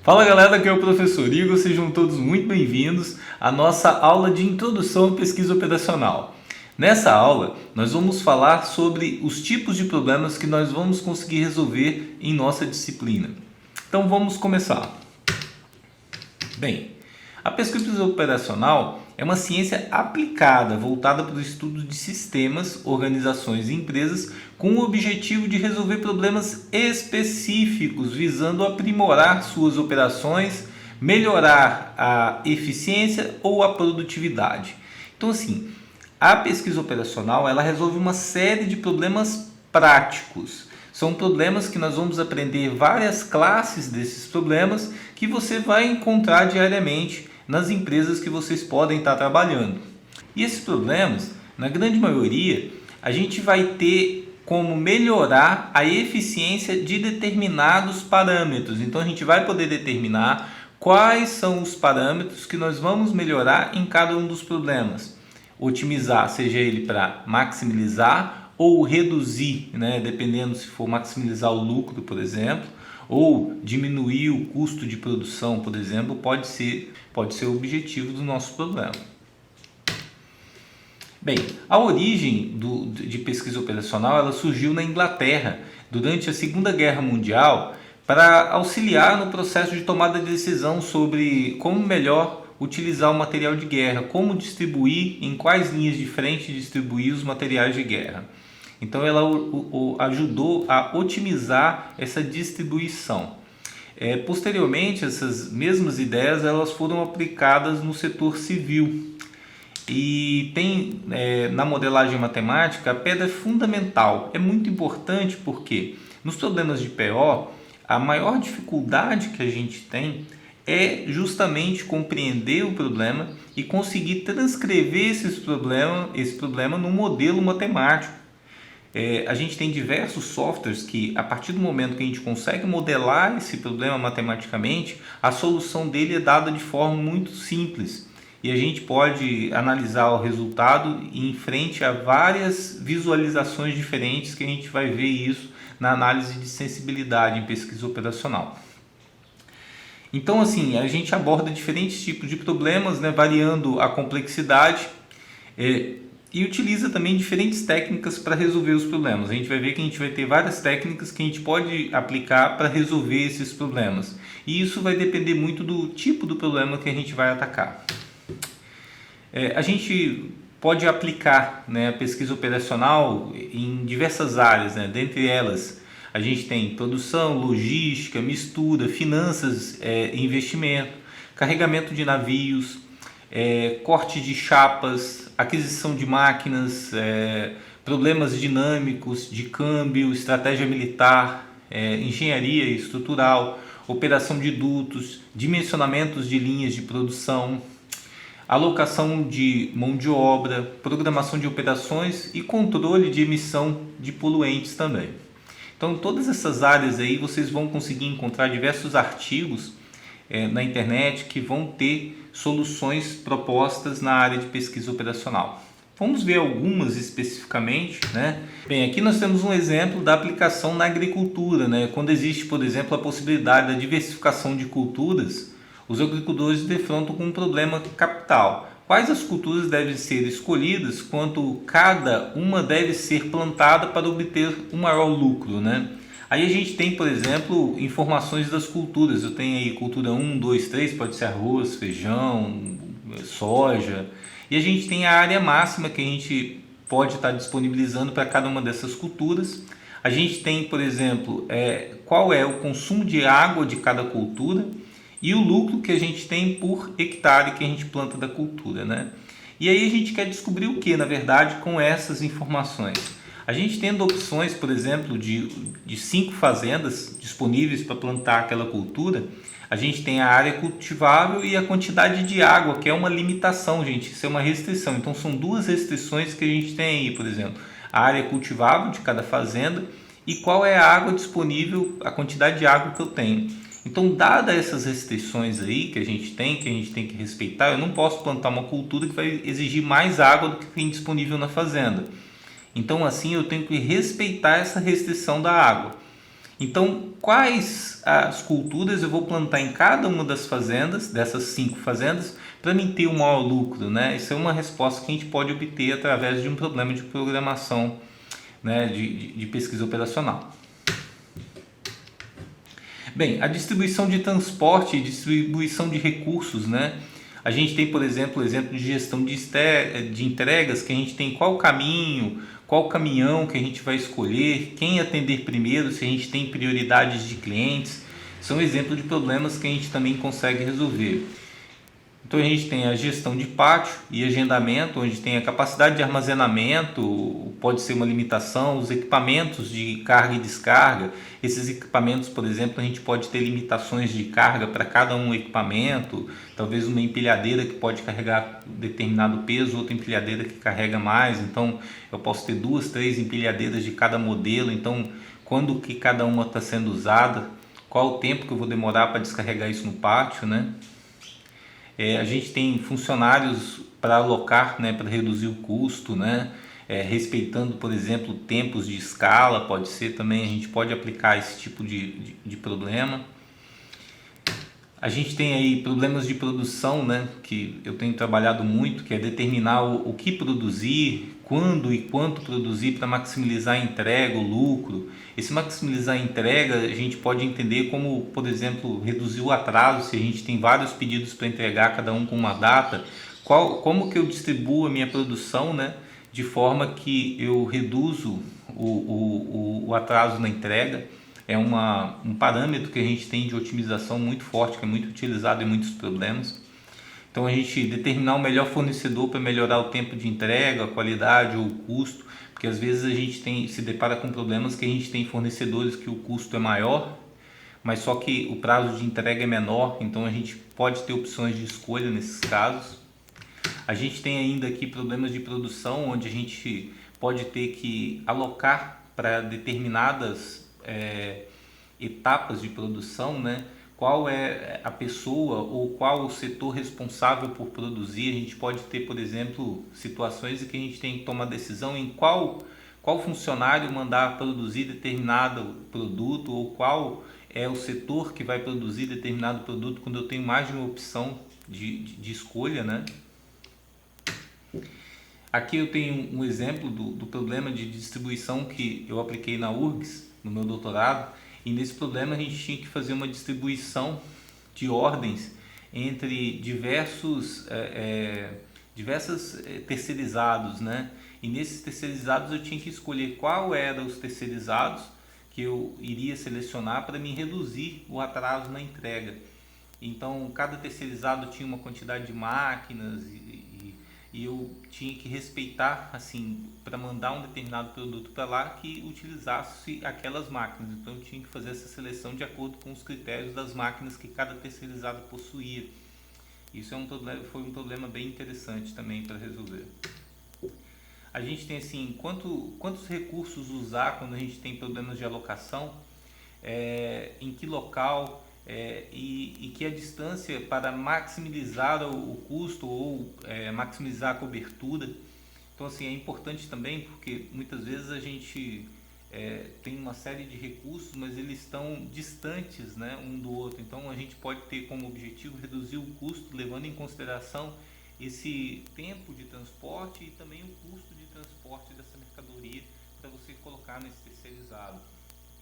Fala galera, aqui é o professor Igor, sejam todos muito bem-vindos à nossa aula de introdução à pesquisa operacional. Nessa aula, nós vamos falar sobre os tipos de problemas que nós vamos conseguir resolver em nossa disciplina. Então vamos começar. Bem, a pesquisa operacional é uma ciência aplicada, voltada para o estudo de sistemas, organizações e empresas com o objetivo de resolver problemas específicos, visando aprimorar suas operações, melhorar a eficiência ou a produtividade. Então, assim, a pesquisa operacional ela resolve uma série de problemas práticos. São problemas que nós vamos aprender várias classes desses problemas que você vai encontrar diariamente nas empresas que vocês podem estar trabalhando. E esses problemas, na grande maioria, a gente vai ter como melhorar a eficiência de determinados parâmetros. Então a gente vai poder determinar quais são os parâmetros que nós vamos melhorar em cada um dos problemas. Otimizar, seja ele para maximizar ou reduzir, dependendo se for maximizar o lucro, por exemplo, ou diminuir o custo de produção, por exemplo, pode ser o objetivo do nosso problema. Bem, a origem de pesquisa operacional ela surgiu na Inglaterra durante a Segunda Guerra Mundial para auxiliar no processo de tomada de decisão sobre como melhor utilizar o material de guerra, como distribuir, em quais linhas de frente distribuir os materiais de guerra. Então ela ajudou a otimizar essa distribuição. Posteriormente, essas mesmas ideias elas foram aplicadas no setor civil. E tem na modelagem matemática a pedra fundamental. É muito importante porque nos problemas de PO, a maior dificuldade que a gente tem é justamente compreender o problema e conseguir transcrever esse problema num modelo matemático. A gente tem diversos softwares que, a partir do momento que a gente consegue modelar esse problema matematicamente, a solução dele é dada de forma muito simples. E a gente pode analisar o resultado em frente a várias visualizações diferentes que a gente vai ver isso na análise de sensibilidade em pesquisa operacional. Então, assim, a gente aborda diferentes tipos de problemas, variando a complexidade e utiliza também diferentes técnicas para resolver os problemas. A gente vai ver que a gente vai ter várias técnicas que a gente pode aplicar para resolver esses problemas. E isso vai depender muito do tipo do problema que a gente vai atacar. A gente pode aplicar a pesquisa operacional em diversas áreas, dentre elas a gente tem produção, logística, mistura, finanças, investimento, carregamento de navios, corte de chapas, aquisição de máquinas, problemas dinâmicos de câmbio, estratégia militar, engenharia estrutural, operação de dutos, dimensionamentos de linhas de produção, alocação de mão de obra, programação de operações e controle de emissão de poluentes também. Então, todas essas áreas aí vocês vão conseguir encontrar diversos artigos na internet que vão ter soluções propostas na área de pesquisa operacional. Vamos ver algumas especificamente, Bem, aqui nós temos um exemplo da aplicação na agricultura, Quando existe, por exemplo, a possibilidade da diversificação de culturas, os agricultores defrontam com um problema capital. Quais as culturas devem ser escolhidas, quanto cada uma deve ser plantada para obter um maior lucro, Aí a gente tem, por exemplo, informações das culturas. Eu tenho aí cultura 1, 2, 3, pode ser arroz, feijão, soja. E a gente tem a área máxima que a gente pode estar disponibilizando para cada uma dessas culturas. A gente tem, por exemplo, qual é o consumo de água de cada cultura e o lucro que a gente tem por hectare que a gente planta da cultura, E aí a gente quer descobrir o que, na verdade, com essas informações? A gente tendo opções, por exemplo, de 5 fazendas disponíveis para plantar aquela cultura, a gente tem a área cultivável e a quantidade de água, que é uma limitação, gente, isso é uma restrição. Então são duas restrições que a gente tem aí, por exemplo, a área cultivável de cada fazenda e qual é a água disponível, a quantidade de água que eu tenho. Então, dadas essas restrições aí que a gente tem que respeitar, eu não posso plantar uma cultura que vai exigir mais água do que tem disponível na fazenda. Então, assim, eu tenho que respeitar essa restrição da água. Então, quais as culturas eu vou plantar em cada uma das fazendas, dessas 5 fazendas, para mim ter o maior lucro, né? Isso é uma resposta que a gente pode obter através de um problema de programação, né, de pesquisa operacional. Bem, a distribuição de transporte e distribuição de recursos, né? A gente tem, por exemplo, o exemplo de gestão de entregas, que a gente tem qual caminho, qual caminhão que a gente vai escolher, quem atender primeiro, se a gente tem prioridades de clientes. São exemplos de problemas que a gente também consegue resolver. Então a gente tem a gestão de pátio e agendamento, onde tem a capacidade de armazenamento, pode ser uma limitação, os equipamentos de carga e descarga. Esses equipamentos, por exemplo, a gente pode ter limitações de carga para cada um equipamento, talvez uma empilhadeira que pode carregar determinado peso, outra empilhadeira que carrega mais. Então eu posso ter 2, 3 empilhadeiras de cada modelo. Então quando que cada uma está sendo usada, qual o tempo que eu vou demorar para descarregar isso no pátio, né? A gente tem funcionários para alocar, né, para reduzir o custo, né, respeitando, por exemplo, tempos de escala, pode ser também, a gente pode aplicar esse tipo de problema. A gente tem aí problemas de produção, né, que eu tenho trabalhado muito, que é determinar o que produzir, quando e quanto produzir para maximizar a entrega, o lucro. Esse maximizar a entrega a gente pode entender como, por exemplo, reduzir o atraso, se a gente tem vários pedidos para entregar, cada um com uma data, como que eu distribuo a minha produção, né, de forma que eu reduzo o atraso na entrega. É um parâmetro que a gente tem de otimização muito forte, que é muito utilizado em muitos problemas. Então a gente determinar o melhor fornecedor para melhorar o tempo de entrega, a qualidade ou o custo, porque às vezes a gente se depara com problemas que a gente tem fornecedores que o custo é maior, mas só que o prazo de entrega é menor, então a gente pode ter opções de escolha nesses casos. A gente tem ainda aqui problemas de produção, onde a gente pode ter que alocar para determinadas etapas de produção, né? Qual é a pessoa ou qual o setor responsável por produzir. A gente pode ter, por exemplo, situações em que a gente tem que tomar decisão em qual funcionário mandar produzir determinado produto, ou qual é o setor que vai produzir determinado produto, quando eu tenho mais de uma opção de escolha, né? Aqui eu tenho um exemplo do problema de distribuição que eu apliquei na URGS, no meu doutorado, e nesse problema a gente tinha que fazer uma distribuição de ordens entre diversos terceirizados, né? E nesses terceirizados eu tinha que escolher qual eram os terceirizados que eu iria selecionar para me reduzir o atraso na entrega. Então cada terceirizado tinha uma quantidade de máquinas e eu tinha que respeitar, assim, para mandar um determinado produto para lá que utilizasse aquelas máquinas. Então eu tinha que fazer essa seleção de acordo com os critérios das máquinas que cada terceirizado possuía. Isso foi um problema bem interessante também para resolver. A gente tem assim, quantos recursos usar quando a gente tem problemas de alocação, em que local, e que a distância para maximizar o custo ou maximizar a cobertura. Então assim, é importante também porque muitas vezes a gente tem uma série de recursos, mas eles estão distantes, né, um do outro. Então a gente pode ter como objetivo reduzir o custo, levando em consideração esse tempo de transporte e também o custo de transporte dessa mercadoria para você colocar nesse terceirizado.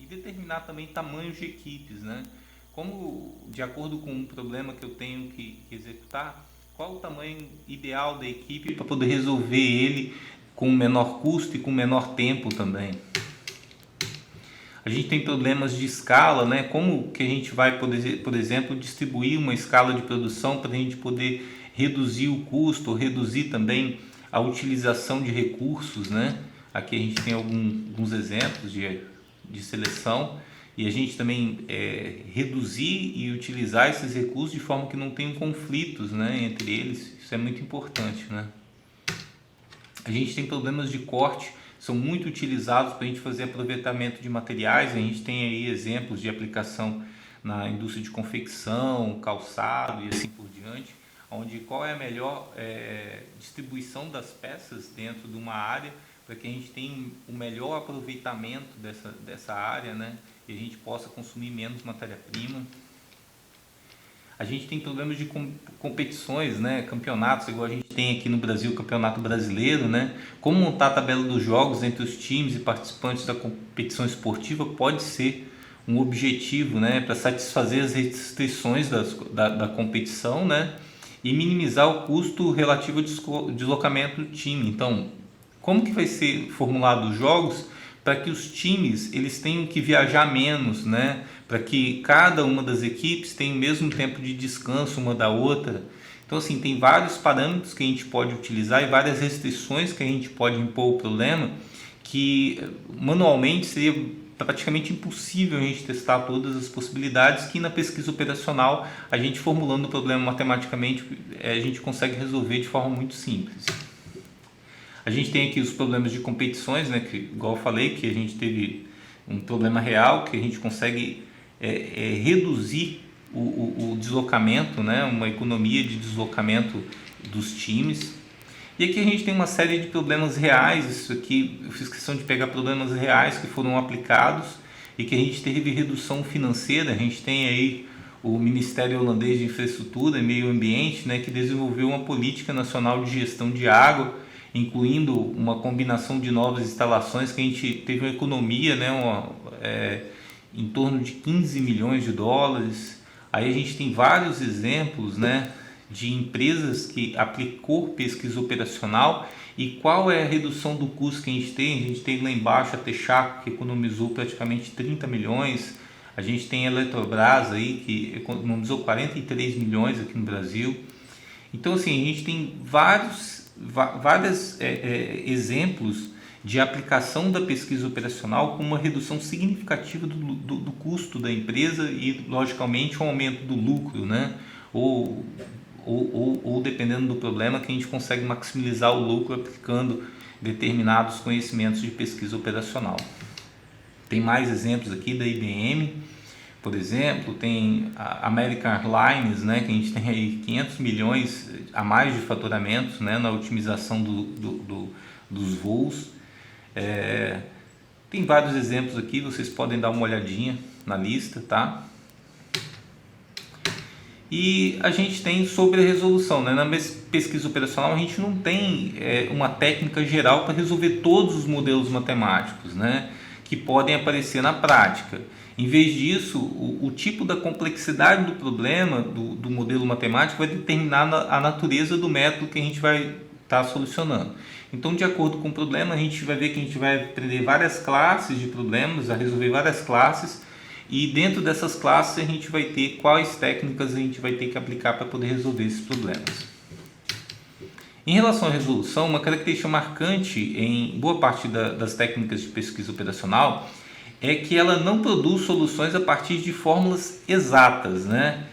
E determinar também tamanhos de equipes, né? Como, de acordo com um problema que eu tenho que executar, qual o tamanho ideal da equipe para poder resolver ele com menor custo e com menor tempo também. A gente tem problemas de escala, né? Como que a gente vai poder, por exemplo, distribuir uma escala de produção para a gente poder reduzir o custo, ou reduzir também a utilização de recursos, né? Aqui a gente tem alguns exemplos de seleção, e a gente também reduzir e utilizar esses recursos de forma que não tenham conflitos, né, entre eles. Isso é muito importante, né? A gente tem problemas de corte, são muito utilizados para a gente fazer aproveitamento de materiais. A gente tem aí exemplos de aplicação na indústria de confecção, calçado e assim por diante, onde qual é a melhor distribuição das peças dentro de uma área para que a gente tenha o melhor aproveitamento dessa área, né? E a gente possa consumir menos matéria-prima. A gente tem problemas de competições, né? Campeonatos, igual a gente tem aqui no Brasil, o Campeonato Brasileiro, né? Como montar a tabela dos jogos entre os times e participantes da competição esportiva pode ser um objetivo, né? Para satisfazer as restrições da competição, né? E minimizar o custo relativo ao deslocamento do time. Então, como que vai ser formulado os jogos para que os times eles tenham que viajar menos, né? Para que cada uma das equipes tenha o mesmo tempo de descanso uma da outra. Então, assim, tem vários parâmetros que a gente pode utilizar e várias restrições que a gente pode impor ao problema que manualmente seria praticamente impossível a gente testar todas as possibilidades que na pesquisa operacional a gente formulando o problema matematicamente a gente consegue resolver de forma muito simples. A gente tem aqui os problemas de competições, né, que, igual eu falei, que a gente teve um problema real, que a gente consegue reduzir o deslocamento, né, uma economia de deslocamento dos times. E aqui a gente tem uma série de problemas reais, isso aqui eu fiz questão de pegar problemas reais que foram aplicados e que a gente teve redução financeira. A gente tem aí o Ministério Holandês de Infraestrutura e Meio Ambiente, né, que desenvolveu uma política nacional de gestão de água, incluindo uma combinação de novas instalações que a gente teve uma economia, né, em torno de 15 milhões de dólares. Aí a gente tem vários exemplos, né, de empresas que aplicou pesquisa operacional e qual é a redução do custo que a gente tem. A gente tem lá embaixo a Texaco, que economizou praticamente 30 milhões. A gente tem a Eletrobras aí, que economizou 43 milhões aqui no Brasil. Então, assim, a gente tem vários exemplos de aplicação da pesquisa operacional com uma redução significativa do custo da empresa e, logicamente, um aumento do lucro, né? Ou dependendo do problema, que a gente consegue maximizar o lucro aplicando determinados conhecimentos de pesquisa operacional. Tem mais exemplos aqui da IBM, por exemplo, tem a American Airlines, né, que a gente tem aí 500 milhões a mais de faturamentos, né, na otimização dos voos. Tem vários exemplos aqui, vocês podem dar uma olhadinha na lista, tá? E a gente tem sobre a resolução, né? Na pesquisa operacional a gente não tem uma técnica geral para resolver todos os modelos matemáticos, né, que podem aparecer na prática. Em vez disso, o tipo da complexidade do problema, do modelo matemático, vai determinar a natureza do método que a gente vai estar solucionando. Então, de acordo com o problema, a gente vai ver que a gente vai aprender várias classes de problemas, a resolver várias classes, e dentro dessas classes a gente vai ter quais técnicas a gente vai ter que aplicar para poder resolver esses problemas. Em relação à resolução, uma característica marcante em boa parte das técnicas de pesquisa operacional é que ela não produz soluções a partir de fórmulas exatas, né?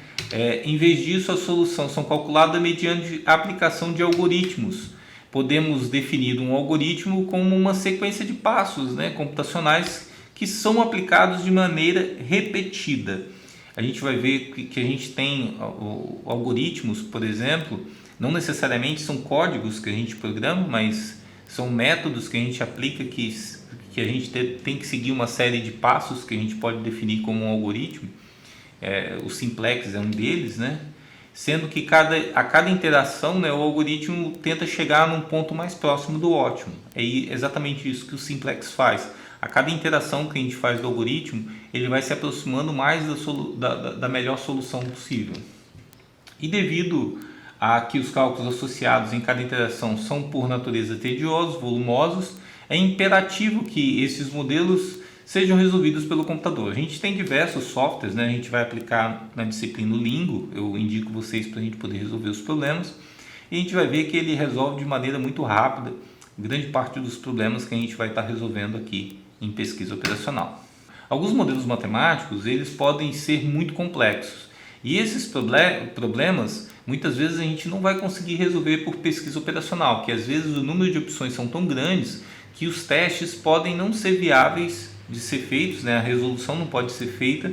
Em vez disso, as soluções são calculadas mediante a aplicação de algoritmos. Podemos definir um algoritmo como uma sequência de passos, né, computacionais que são aplicados de maneira repetida. A gente vai ver que a gente tem algoritmos, por exemplo, não necessariamente são códigos que a gente programa, mas são métodos que a gente aplica que a gente tem que seguir uma série de passos que a gente pode definir como um algoritmo. O simplex é um deles, né? Sendo que a cada interação, né, o algoritmo tenta chegar num ponto mais próximo do ótimo. É exatamente isso que o simplex faz. A cada interação que a gente faz do algoritmo, ele vai se aproximando mais da melhor solução possível. E devido a que os cálculos associados em cada interação são por natureza tediosos, volumosos, é imperativo que esses modelos sejam resolvidos pelo computador. A gente tem diversos softwares, né? A gente vai aplicar na disciplina Lingo, eu indico vocês para a gente poder resolver os problemas, e a gente vai ver que ele resolve de maneira muito rápida grande parte dos problemas que a gente vai estar resolvendo aqui em pesquisa operacional. Alguns modelos matemáticos eles podem ser muito complexos e esses problemas muitas vezes a gente não vai conseguir resolver por pesquisa operacional, que às vezes o número de opções são tão grandes que os testes podem não ser viáveis de ser feitos, né? A resolução não pode ser feita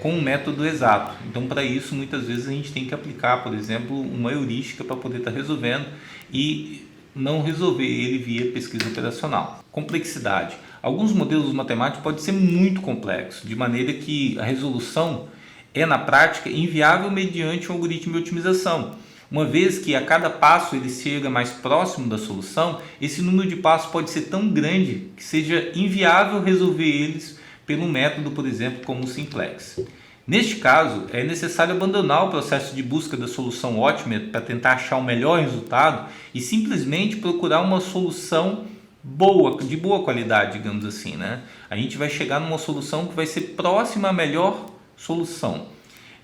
com um método exato. Então, para isso, muitas vezes a gente tem que aplicar, por exemplo, uma heurística para poder estar resolvendo. E não resolver ele via pesquisa operacional. Complexidade. Alguns modelos matemáticos podem ser muito complexos, de maneira que a resolução é, na prática, inviável mediante um algoritmo de otimização. Uma vez que a cada passo ele chega mais próximo da solução, esse número de passos pode ser tão grande que seja inviável resolver eles pelo método, por exemplo, como o simplex. Neste caso, é necessário abandonar o processo de busca da solução ótima para tentar achar o melhor resultado e simplesmente procurar uma solução boa, de boa qualidade, digamos assim, né? A gente vai chegar numa solução que vai ser próxima à melhor solução.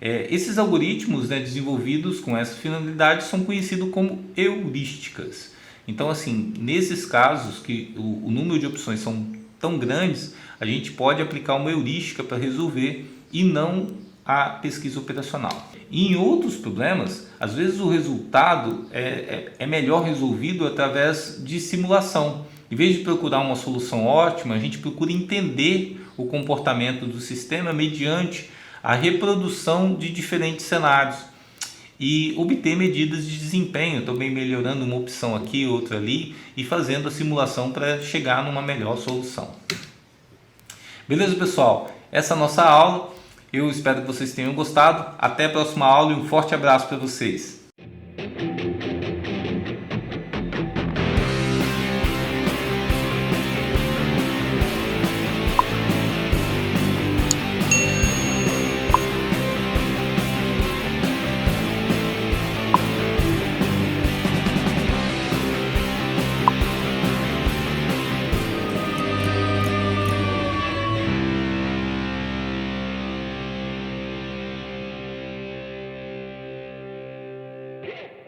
Esses algoritmos, né, desenvolvidos com essa finalidade são conhecidos como heurísticas. Então, assim, nesses casos que o número de opções são tão grandes, a gente pode aplicar uma heurística para resolver e não a pesquisa operacional. E em outros problemas, às vezes o resultado é melhor resolvido através de simulação. Em vez de procurar uma solução ótima, a gente procura entender o comportamento do sistema mediante a reprodução de diferentes cenários e obter medidas de desempenho, também melhorando uma opção aqui, outra ali e fazendo a simulação para chegar numa melhor solução. Beleza, pessoal? Essa é a nossa aula. Eu espero que vocês tenham gostado. Até a próxima aula e um forte abraço para vocês.